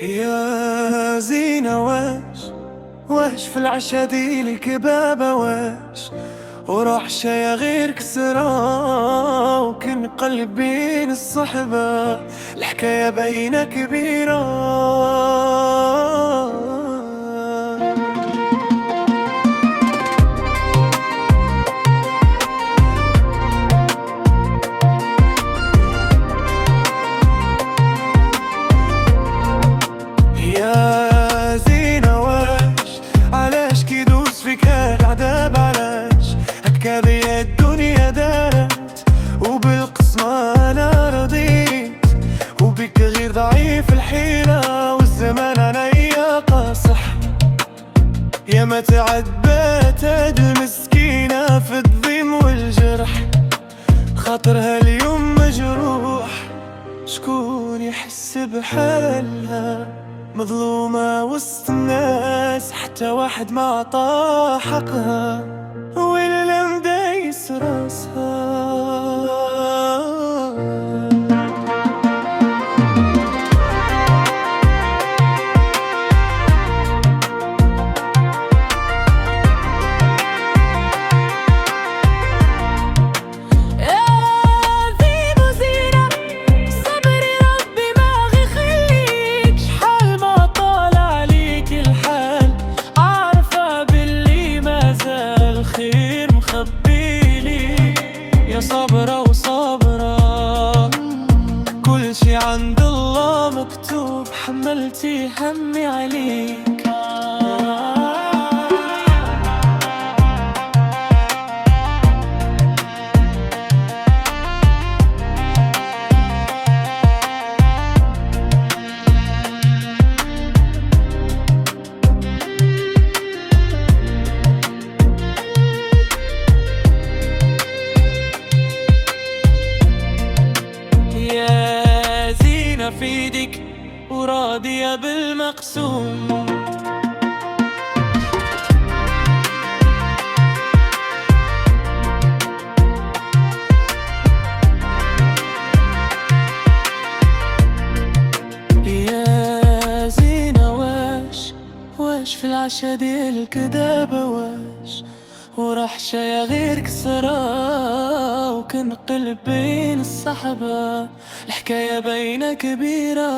يا زينة واش في العشا دي الكبابة وراح شي غير كسرة وكن قلبي بين الصحبة الحكاية بينا كبيرة. يا زينة علاش كيدوس فيك هالعذاب؟ علاش هكا الدنيا دارت وبالقسمة أنا رضيت وبك غير ضعيف الحيلة والزمان عليا قاصح. يا ما تعبت هاد المسكينة في الضيم والجرح خاطرها اليوم مجروح شكون يحس بحالها؟ مظلومة وسط الناس حتى واحد ما عطاها حقها ولا مدايس راسها. يا صبرة وصبرة كل شي عند الله مكتوب حملتي همي عليك. في ايدك وراضية بالمقسوم يا زينة واش في العشا دي الكدابة وراح شي غير كسرة وكن قلب بين الصحبة الحكاية بينا كبيرة.